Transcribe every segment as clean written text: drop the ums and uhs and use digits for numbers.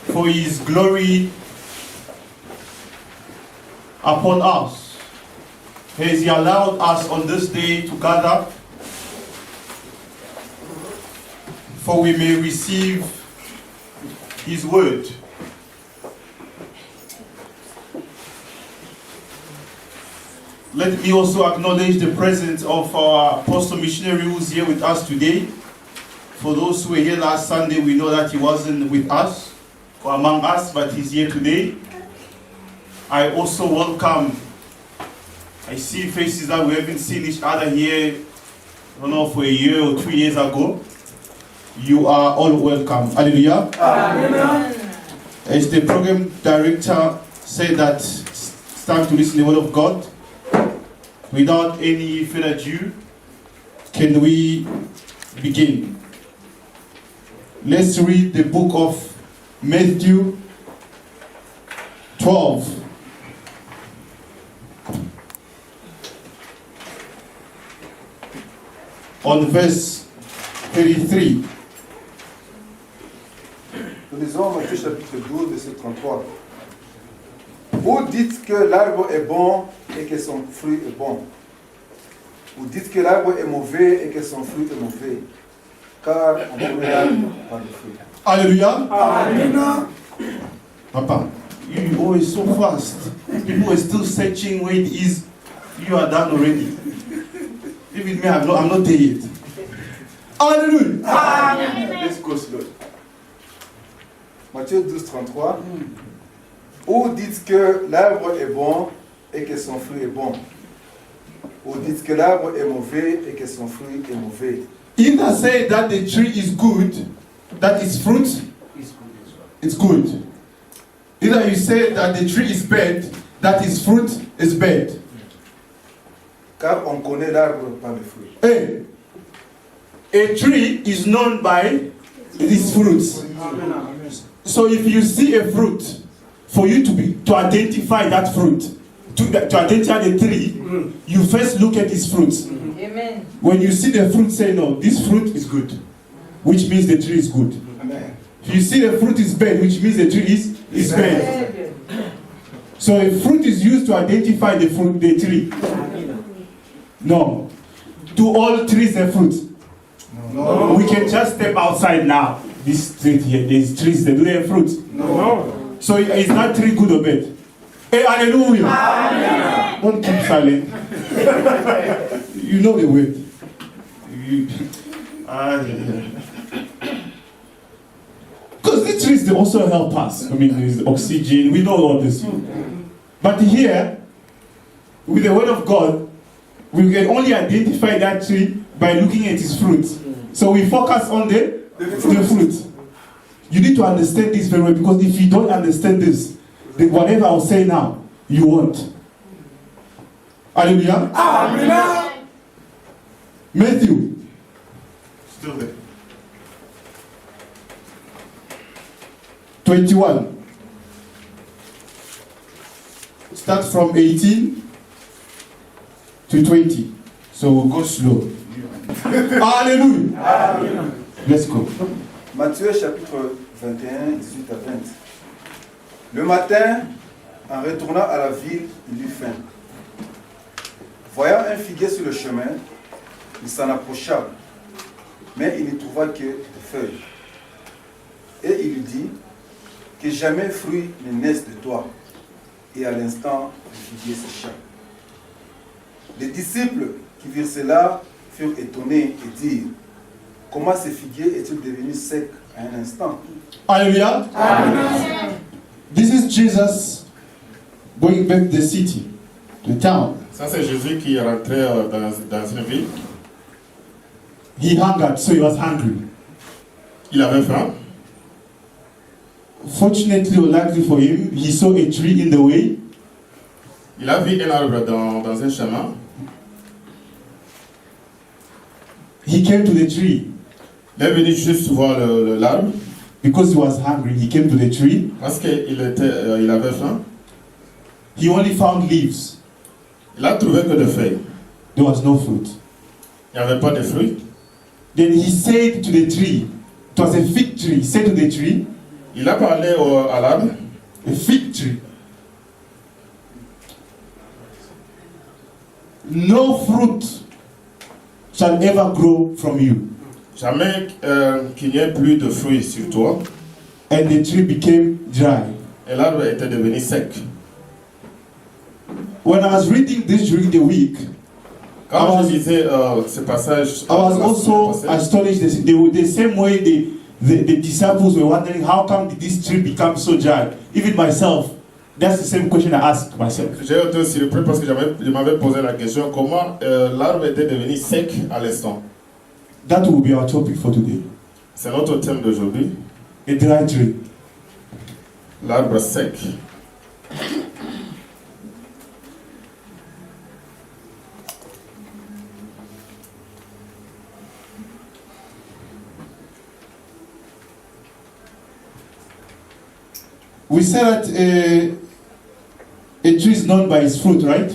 for His glory upon us. Has He allowed us on this day to gather, for we may receive His word. Let me also acknowledge the presence of our apostle missionary who is here with us today. For those who were here last Sunday, we know that he wasn't with us or among us, but he's here today. I also welcome, I see faces that we haven't seen each other here, I don't know, for a year or 2 years ago. You are all welcome. Hallelujah. Amen. As the program director said that it's time to listen to the word of God, without any further ado, can we begin? Let's read the book of Matthew 12. On verse 33. Nous lisons Matthieu chapitre 12, verset 33. Vous dites que l'arbre est bon et que son fruit est bon. Vous dites que l'arbre est mauvais et que son fruit est mauvais. Car on connaît l'arbre par le fruit. Alléluia. Amen. Papa, you always so fast. People are still searching where it is. You are done already. Even me, I'm not there yet. Hallelujah. Amen. Let's go slow. Matthieu 12, 33. Ou dites que l'arbre est bon et que son fruit est bon. Ou dites que l'arbre est mauvais et que son fruit est mauvais. Either say that the tree is good, that its fruit is good. Either you say that the tree is bad, that its fruit is bad. Car on connaît l'arbre par le fruit. Hey, a tree is known by its fruits. So if you see a fruit, for you to identify that fruit, to identify the tree, you first look at its fruits. Amen. When you see the fruit, say no, this fruit is good, which means the tree is good. Amen. If you see the fruit is bad, which means the tree is bad. So a fruit is used to identify the tree. No. Do all trees have fruit? No. We can just step outside now. This tree here, these trees, do they have fruit? No. So is that tree good or bad? Hey, hallelujah. Amen. Don't keep silent. You know the word. Because the trees, they also help us. I mean, there's oxygen, we know all this. But here, with the word of God, we can only identify that tree by looking at its fruit. So we focus on the fruit. You need to understand this very well, because if you don't understand this, then whatever I'll say now, you won't. Hallelujah. Amen. Matthew. Still there. 21. Start from 18 to 20. So we'll go slow. Hallelujah. Amen. Let's go. Matthieu chapitre 21, 18 à 20. Le matin, en retournant à la ville, il eut faim. Voyant un figuier sur le chemin, il s'en approcha, mais il n'y trouva que des feuilles. Et il lui dit, que jamais fruit ne naisse de toi. Et à l'instant, le figuier sécha. Les disciples qui virent cela furent étonnés et dirent, comment ce figuier est-il devenu sec à un instant? Hallelujah. Amen. This is Jesus going back to the city, the town. Ça, c'est Jésus qui est rentré dans une ville. He hungered, so he was hungry. Il avait faim. Fortunately or luckily for him, he saw a tree in the way. Il a vu un arbre dans un chemin. He came to the tree. Il est venu juste voir l'arbre. Because he was hungry, he came to the tree. Parce qu'il avait faim. He only found leaves. Il a trouvé que des feuilles. There was no fruit. Il n'y avait pas de fruits. Then he said to the tree, it was a fig tree, he said to the tree, Il a parlé à l'arbre. A fig tree. No fruit shall ever grow from you. Jamais qu'il n'y ait plus de fruits sur toi. And the tree became dry. Et l'arbre était devenu sec. When I was reading this during the week, Quand je lisais ce passage, I was also astonished the same way the disciples were wondering how come did this tree become so dry. Even myself, that's the same question I asked myself. j'ai été surpris parce que je m'avais posé la question comment l'arbre était devenu sec à l'instant. That will be our topic for today. C'est notre thème d'aujourd'hui, A dry tree. l'arbre sec. We say that a tree is known by its fruit, right?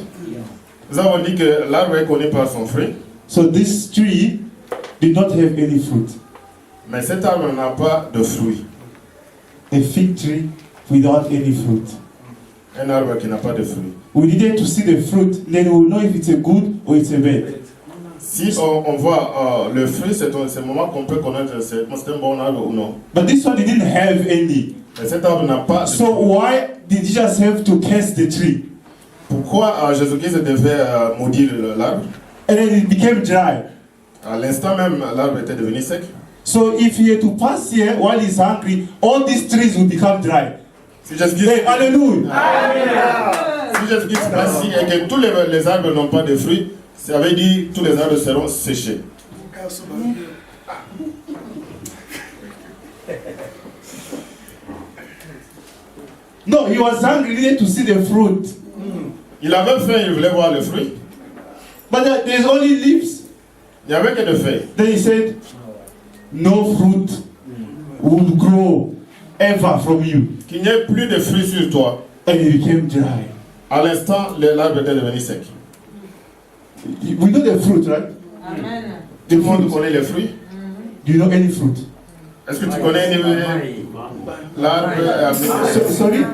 Nous avons dit que l'arbre est connu par son fruit, So this tree did not have any fruit. mais cet arbre n'a pas de fruit. A fig tree without any fruit. Un arbre qui n'a pas de fruit. We needed to see the fruit, then we will know if it's a good or it's a bad. Si on voit le fruit, c'est le moment qu'on peut connaître si c'est un bon arbre ou non. But this one didn't have any. Mais cet arbre n'a pas de So fruit. why did Jesus have to curse the tree? Pourquoi Jésus-Christ devait maudire l'arbre? And then it became dry. À l'instant même, l'arbre était devenu sec. So if he had to pass here while he's hungry, all these trees will become dry. Si Jésus-Christ Hey, hallelujah. passe ici et que tous les arbres n'ont pas de fruits, ça veut dire que tous les arbres seront séchés. No, he was hungry, he needed to see the fruit. Il avait faim, il voulait voir le fruit. But there's only leaves. Il n'y avait que des feuilles. Then he said, no fruit will grow ever from you. Qu'il n'y ait plus de fruits sur toi. And it became dry. À l'instant, l'arbre était devenu sec. We know the fruit, right? Amen. Tout The le monde fruit. connaît les fruits. Do you know any fruit? Est-ce que tu connais l'arbre Sorry?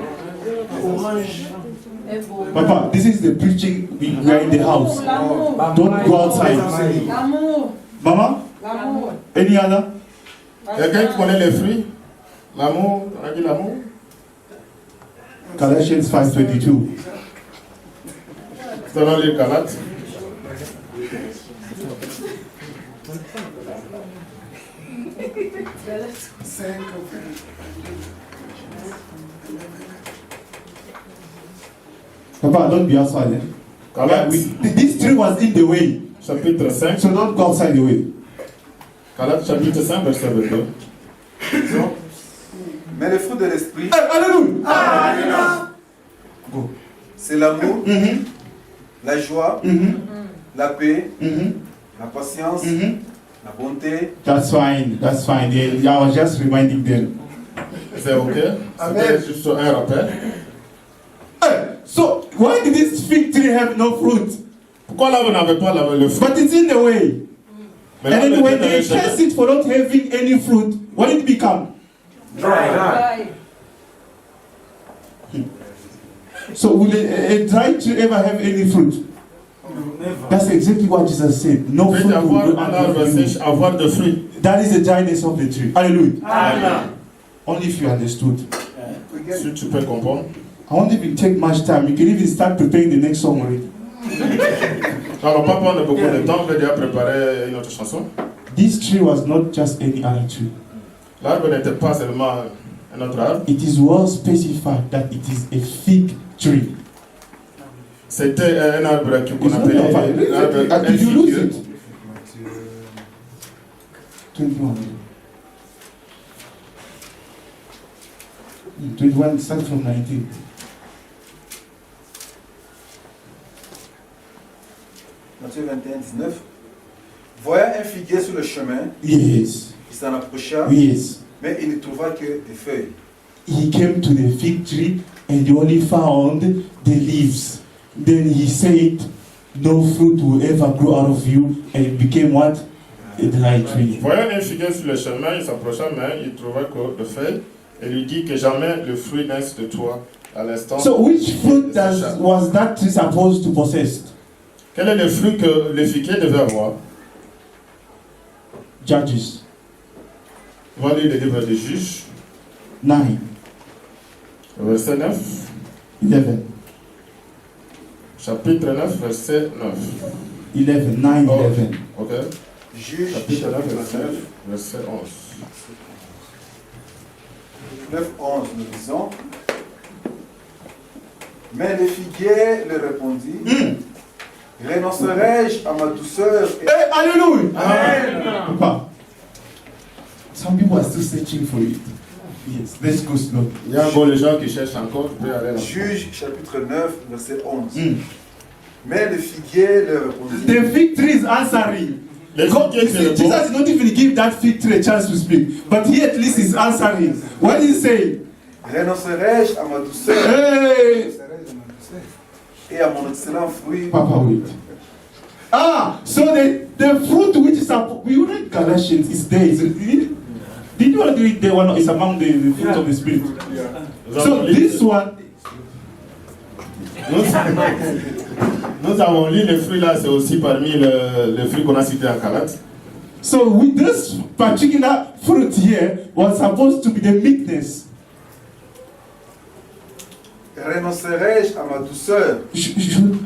Papa, this is the preaching. We are in the house. L'amour. Don't go outside. L'amour. Mama, L'amour. any other? Quelqu'un qui connaît les fruits? L'amour, on a dit l'amour? Galatians 5:22. Nous allons lire Galates. Papa, don't be outside. Eh? Galates, This tree was in the way, chapitre 5. so don't go outside the way. Galates, chapitre 5, verset 22. Mais le fruit de l'esprit, Hey, hallelujah! Go. c'est l'amour, Mm-hmm. la joie, Mm-hmm. la paix, Mm-hmm. la patience, Mm-hmm. la bonté, That's fine. That's fine. I was just reminding them. C'est ok? C'était juste un rappel. Hey, so why did this fig tree have no fruit? Pourquoi l'arbre n'avait pas le fruit? But it's in the way. Mais And then l'arbre when était dans they le chemin. cast it for not having any fruit, what did it become? Dry. So will a dry tree ever have any fruit? That's exactly what Jesus said. No Peut fruit avoir will grow un out arbre of you. sèche, avoir de fruits. That is the dryness of the tree. Hallelujah. Amen. Only if you understood. Si tu peux comprendre. I won't even take much time. You can even start preparing the next song already. Alors, pas prendre beaucoup de temps, on va déjà préparer une autre chanson. This tree was not just any other tree. L'arbre n'était pas seulement un autre arbre, It is well specified that it is a fig tree. c'était un arbre qu'on It's not appelait a fig. un arbre Did you lose infigueux. it? 21. 21 starts from 19. Matthieu 21, 19. Voyant un figuier sur le chemin, Yes. il s'en approcha, Yes. mais il ne trouva que des feuilles. He came to the fig tree and he only found the leaves. Then he said, no fruit will ever grow out of you. And it became what? A dry tree. Voyant un figuier sur le chemin, il s'approcha, mais il trouva que de feuilles. Et lui dit que jamais le fruit naisse de toi à l'instant. So which fruit Séchage. was that tree supposed to possess? Quel est le fruit que le figuier devait avoir? Judges On va lire le livre des Juges, 9, verset 9. 11. Chapitre 9, verset 9. 11, 9, Oh. 11. Ok. Juge, Chapitre 9, chapitre verset 9, verset 11. 9, 11, nous disons. Mais le figuier lui répondit, renoncerai-je à ma douceur et Hey, hallelujah! Amen. Papa, some people are still searching for it. Yes, let's go slow. Il y a encore les gens qui cherchent encore, tu peux aller là. Juge, chapitre 9, verset 11. Mm. Mais le figuier lui répondit, The fig tree is answering. Les God, figuiers you qui see, répondent. Jesus did not even give that fig tree a chance to speak, but he at least is answering. What is he saying? renoncerai-je à ma douceur Hey, et à mon excellent fruit. Papa, wait. Ah, so the fruit which is up, we read Galatians is there. Did you already read the one is among the fruit of the spirit? Nous So avons lu- this one, Nous avons lu les fruits là, c'est aussi parmi les fruits qu'on a cités en Galates. so with this particular fruit here was supposed to be the meekness. Renoncerai-je à ma douceur Should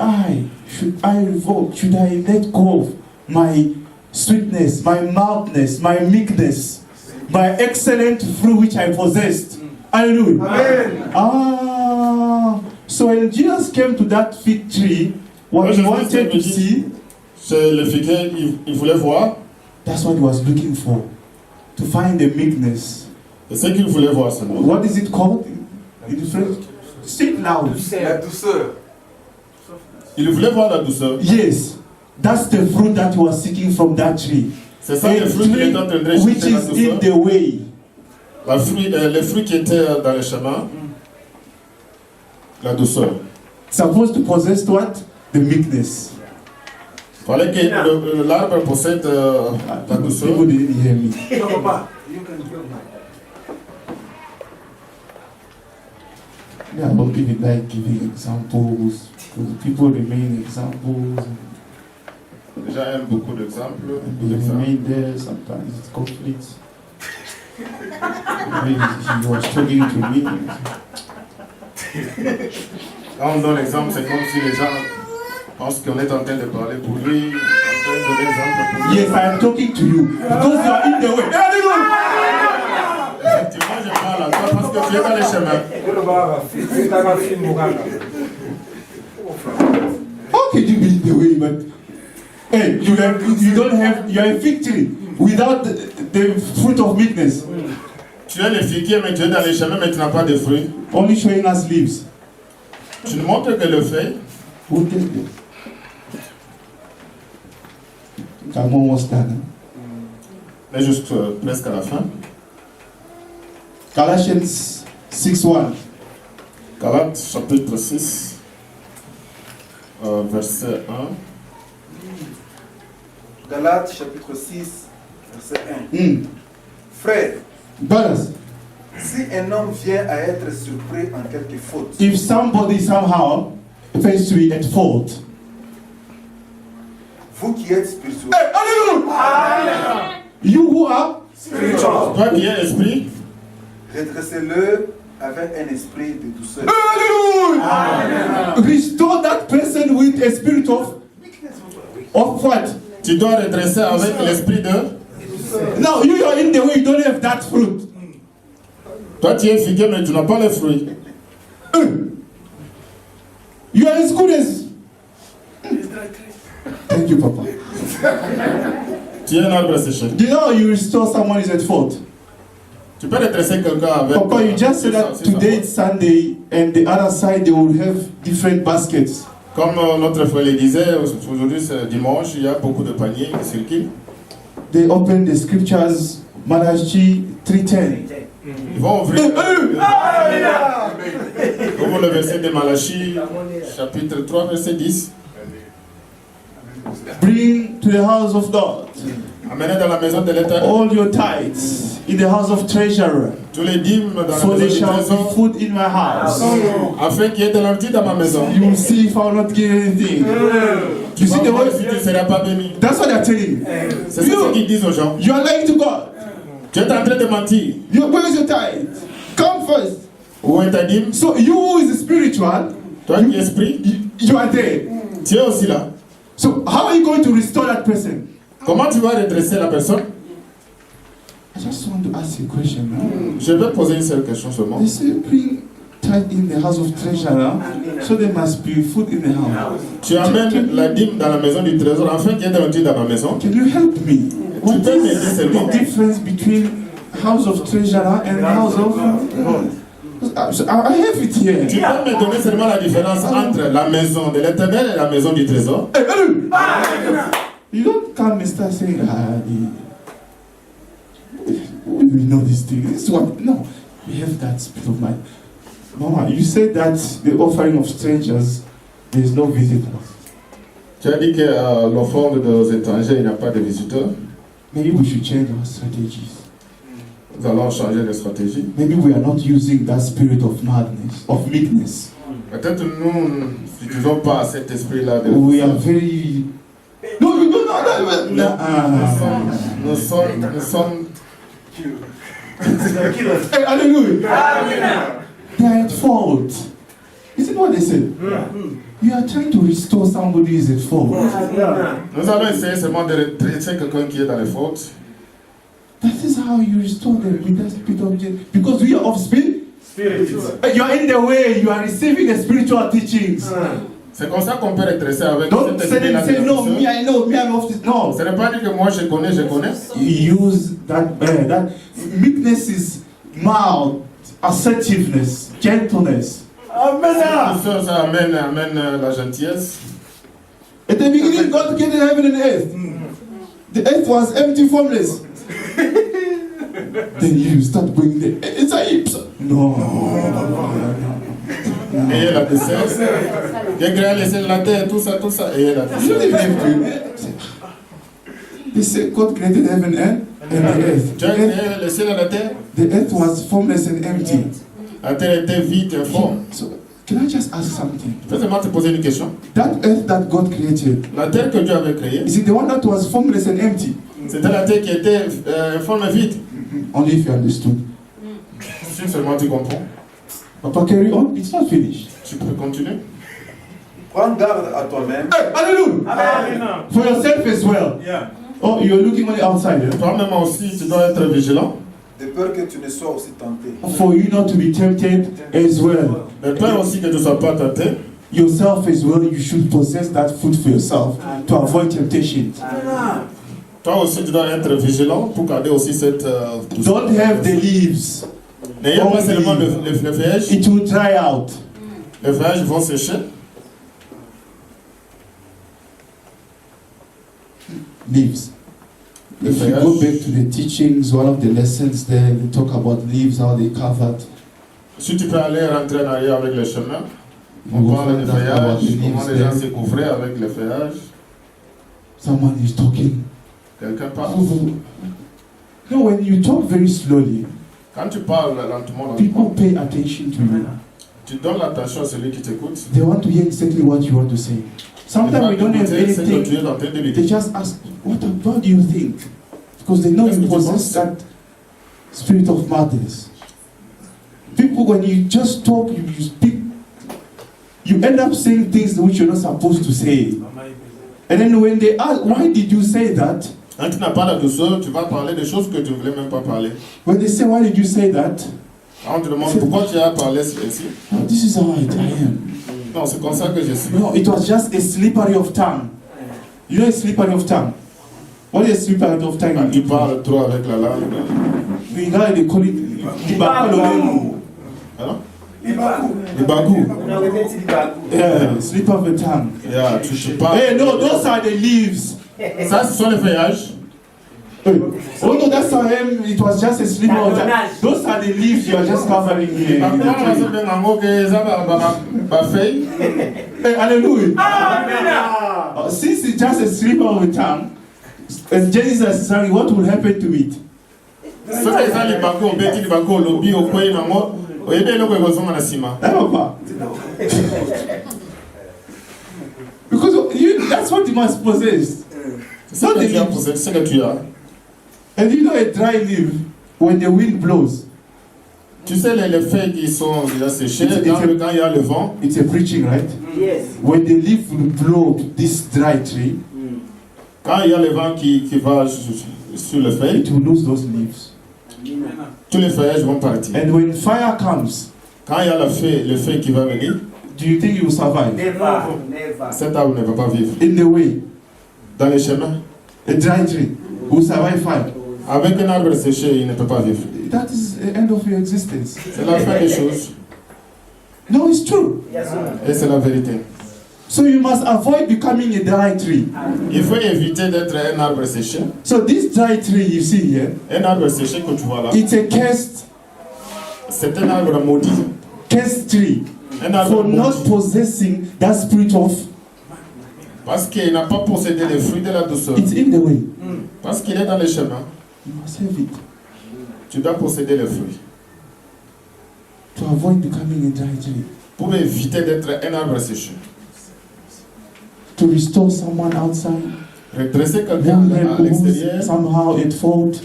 I revoke? Should I let go of my sweetness, my mildness, my meekness, my excellent fruit which I possessed? Hallelujah. Amen. Ah, so when Jesus came to that fig tree, what he wanted to see, C'est le figuier, il voulait voir. that's what he was looking for, to find the meekness. C'est ce qu'il voulait voir seulement. What is it called in French? Say it loud. La douceur. Il voulait voir la douceur. Yes, that's the fruit that he was seeking from that tree. C'est ça A le fruit qu'il tree est en train de which rechercher, la is douceur. in the way. Le fruit qui était dans le chemin, la douceur. Supposed to possess what? The meekness. Il fallait que l'arbre possède la douceur. People didn't hear me. Yeah, I don't even like giving examples because people remain examples Déjà, aime beaucoup d'exemples. and they remain there. Sometimes it's conflicts. Maybe he was talking to me. Quand on donne l'exemple, c'est comme si les gens pensent qu'on est en train de parler pour lui, en train de donner l'exemple pour lui. Yes, I am talking to you because you are in the way. Effectivement, je parle à toi parce que tu es dans les chemins. How can you be in the way, but hey, you don't have, you are a fig tree without the fruit of meekness, Tu es le figuier, mais tu es dans les chemins, mais tu n'as pas de fruits. only showing us leaves. Tu ne montres que le fait. Who gets it? I'm almost done. Mais juste presque à la fin. Galatians 6:1. Galates chapitre 6, verset 1. Galates chapitre 6, verset 1. Frères, Brothers, si un homme vient à être surpris en quelque faute, if somebody somehow appears to be at fault, vous qui êtes spirituels, you who are, Toi qui es esprit, redressez-le avec un esprit de douceur. restore that person with a spirit of what? tu dois redresser avec l'esprit de. Now you are in the way, you don't have that fruit. Toi tu es figuier, mais tu n'as pas les fruits. You are as good as. Thank you, Papa. Tu es un arbre séché. Do you know how you restore someone who is at fault? Tu peux redresser quelqu'un avec. Papa, you just said that today it's Sunday and the other side they will have different baskets. Comme notre frère le disait, aujourd'hui c'est dimanche, il y a beaucoup de paniers qui circulent. They open the scriptures, Malachi 3:10. Ils vont ouvrir. Ouvre le verset de Malachie, chapitre 3, verset 10. Bring to the house of God Amenez dans la maison de l'Éternel all your tithes in the house of treasurer, tous les dîmes dans la for maison there du shall be trésor, food in my house. afin qu'il y ait de la nourriture dans ma maison. You will see if I will not get anything. Tu You see the vas voir si way? tu ne seras pas béni. That's what they're telling you. C'est ce qu'ils disent aux gens. You are lying to God. Tu es en train de mentir. Where is your tithe? Come first. Où est ta dîme? So you who is spiritual, Toi qui es esprit, you are there. tu es aussi là. So how are you going to restore that person? Comment tu vas redresser la personne? I just want to ask you a question now. Je vais poser une seule question seulement. They say bring tithe in the house of treasurer, so there must be food in the house. Tu amènes la dîme dans la maison du trésor afin qu'il y ait de la nourriture dans ma maison. Can you help me? What peux m'aider is seulement. the difference between house of treasurer and house of? So I have it here. Tu peux me donner seulement la différence entre la maison de l'Éternel et la maison du trésor. Hey, hello. You don't come and start saying, we know this thing. This is what, no, we have that spirit of mind. Mama, you said that the offering of strangers, there is no visitors. Tu as dit que l'offrande aux étrangers, il n'y a pas de visiteurs. Maybe we should change our strategies. Nous allons changer de stratégie. Maybe we are not using that spirit of madness, of meekness. Peut-être nous n'utilisons pas cet esprit-là. We are very. No, you don't know that. Nous sommes Hey, hallelujah. They are at fault. Isn't what they said? You are trying to restore somebody who is at fault. Nous allons essayer seulement de redresser quelqu'un qui est dans les fautes. That is how you restore them with that spirit of Jesus. Because we are of spirit. You are in the way, you are receiving the spiritual teachings. C'est comme ça qu'on peut redresser avec Don't cet say, esprit-là. say no, me I know, me I'm of this. No. Ce n'est pas dire que moi je connais. You use that, that meekness is mild, assertiveness, gentleness. Tout ça amène la gentillesse. At the beginning, God created heaven and earth. The earth was empty, formless. Then you start going there. It's a hips. No. Ayez la décesse. J'ai créé les cieux, la terre, tout ça. Ayez la You don't décesse. even have to. They say God created heaven and the earth. Tu as créé les cieux et la terre. The earth was formless and empty. La terre était vide, informe. So, can I just ask something? Je peux seulement te poser une question. That earth that God created, La terre que Dieu avait créée, is it the one that was formless and empty? c'était la terre qui était informe et vide. Only if you understood. Si seulement tu comprends, Papa, carry on. It's not finished. tu peux continuer. Prends garde à toi-même. Hey, hallelujah! For yourself as well. Oh, you're looking on the outside. Eh? Toi-même aussi, tu dois être vigilant. De peur que tu ne sois aussi tenté. For you not to be tempted as well. De peur aussi que tu ne sois pas tenté. Yourself as well, you should possess that food for yourself to avoid temptation. Toi aussi, tu dois être vigilant pour garder aussi cette... Don't have the leaves. N'ayez pas seulement le feuillage. It will dry out. Les feuillages vont sécher. Leaves. If you go back to the teachings, one of the lessons there, they talk about leaves, how they covered. Si tu peux aller rentrer en arrière avec le chemin, You on will parle find des out about feuillages, the comment leaves les gens there. se couvraient avec les feuillages. Someone is talking. Quelqu'un parle. No, when you talk very slowly, Quand tu parles lentement, people pay attention to you. tu donnes l'attention à celui qui t'écoute. They want to hear exactly what you want to say. Sometimes we don't have C'est ce que tu anything. es en train de lui They dire. just ask, what do you think? Because they know Qu'est-ce you que tu possess penses? that spirit of madness. People, when you just talk, you speak, you end up saying things which you're not supposed to say. And then when they ask, why did you say that? Quand tu n'as pas la douceur, tu vas parler des choses que tu ne voulais même pas parler. When they say, why did you say that? Quand on te demande pourquoi tu as parlé ainsi. Oh, this is how I am. Non, c'est comme ça que je suis. No, it was just a slippery of tongue. You know a slippery of tongue? What is a slippery of tongue? Quand tu parles trop avec la langue. In Ghana, they call it Ibaku. Hein? Ibaku. Yeah, slip of the tongue. Yeah, tu parles. Hey, no, those are the leaves. Ça, ce sont les feuillages. Hey. Oh no, that's how it was just a slip of tongue. Those are the leaves you are just covering here. Par contre, on sait bien en gros que ça va feuille. Hey, hallelujah. Since it's just a slip of the tongue, And Jesus is saying, what will happen to it? Ce que ça les bako beti les bako lobby au coin na mo oyebe loko ekozonga na sima. Because that's what you must possess. C'est ça que tu as possède, c'est que tu as. And you know a dry leaf, when the wind blows, Tu sais les feuilles qui sont déjà séchées quand il y a le vent. it's a preaching, right? Yes. When the leaf will blow to this dry tree, Quand il y a le vent qui va sur les feuilles, it will lose those leaves. tous les feuillages vont partir. And when fire comes, Quand il y a le feu qui va venir, do you think you will survive? Never. Never. cet arbre ne va pas vivre. In the way, Dans les chemins, a dry tree will survive fire. avec un arbre séché, il ne peut pas vivre. That is the end of your existence. C'est la fin des choses. No, it's true. Yes, sir. Et c'est la vérité. So you must avoid becoming a dry tree. Il faut éviter d'être un arbre séché. So this dry tree you see here, Un arbre séché que tu vois là, it's a cursed c'est un arbre maudit. tree Un arbre for not maudit. possessing that spirit of. Parce qu'il n'a pas possédé les fruits de la douceur. It's in the way. Parce qu'il est dans les chemins. You must have it Tu dois posséder les fruits. to avoid becoming a dry tree. Pour éviter d'être un arbre séché. To restore someone outside Redresser quelqu'un who à l'extérieur. who's somehow at fault,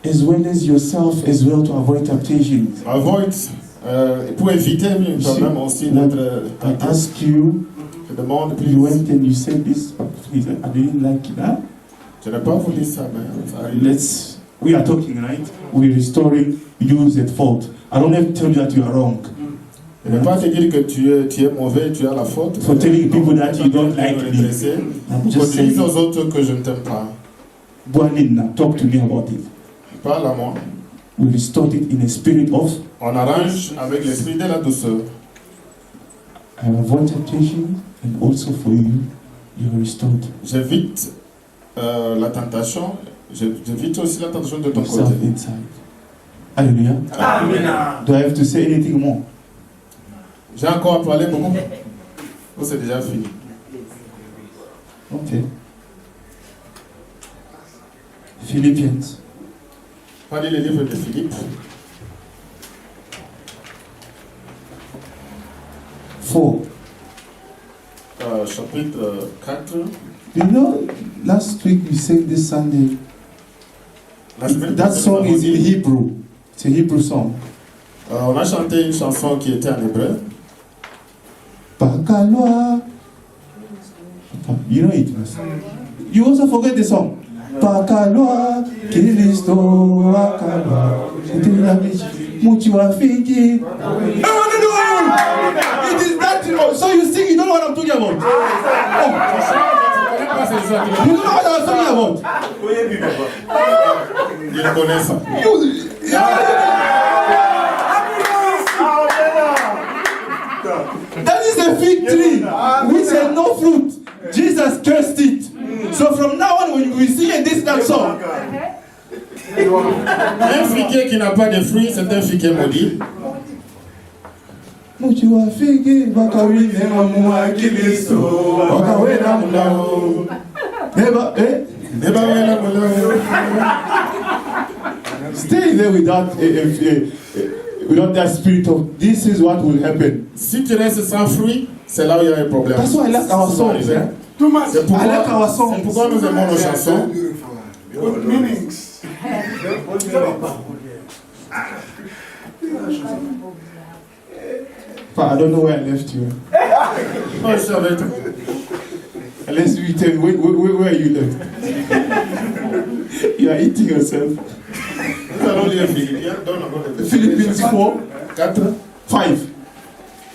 as well as yourself as well, to avoid temptations. Avoid, pour éviter toi-même aussi d'être I ask you, Je demande you plus. went and you said this, but I didn't like it. Huh? Je n'ai pas voulu ça, mais ça arrive. We are talking, right? We're restoring youths at fault. I don't have to tell you that you are wrong. Je ne vais pas te dire que tu es mauvais, tu as la faute. For telling people that you don't like me. Redresser. I'm Pour just dire saying, aux autres que je ne t'aime pas. Buanina, talk to me about it. Parle à moi. We restored it in a spirit of, On arrange avec l'esprit de la douceur. I avoid temptation, and also for you, you are restored. J'évite la tentation. J'évite aussi la tentation de ton Yourself côté. inside. Hallelujah. Amen. Do I have to say anything more? J'ai encore à parler beaucoup. Oh, c'est déjà fini. Okay. Philippians Pas le livre de Philippe. 4. Chapitre 4. You know, last week we sang this Sunday. La semaine That passée, song nous avons is in dit- Hebrew. It's a Hebrew song. On a chanté une chanson qui était en hébreu. Pakaloa. You know it, Master. You also forget the song. Pakaloa, Kilisto, Pakaloa. Muchi wa fiki. No. It is that. So you sing, you don't know what I'm talking about. Oh. You don't know what I'm talking about. Il connaît ça. That is a fig tree which had no fruit. Jesus cursed it. So from now on, when we sing that song, Un figuier qui n'a pas de fruits, c'est un figuier maudit. Muchi wa figi bakawine mamua kilisto wakawena mulao. Never, stay there without that spirit of this is what will happen. Si tu restes sans fruits, c'est là où il y a un problème. That's why I like our songs. Eh? C'est pourquoi, I like our songs. c'est pourquoi nous aimons nos chansons. Good meanings. But I don't know where I left you. Oh, je suis avec toi. Unless you tell me where you left. You are eating yourself. Nous allons lire Philippiens. Donne encore des Philippians 4, 4. 5.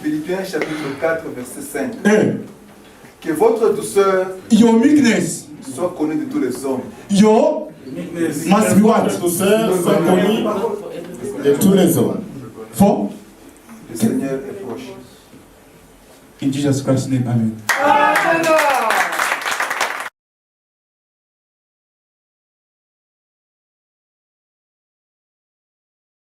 Philippiens chapitre 4, verset 5. Eh, Que votre douceur your meekness, soit connue de tous les hommes. your must be what? Votre douceur soit connue de tous les hommes. For Le Seigneur est proche. in Jesus Christ's name, amen.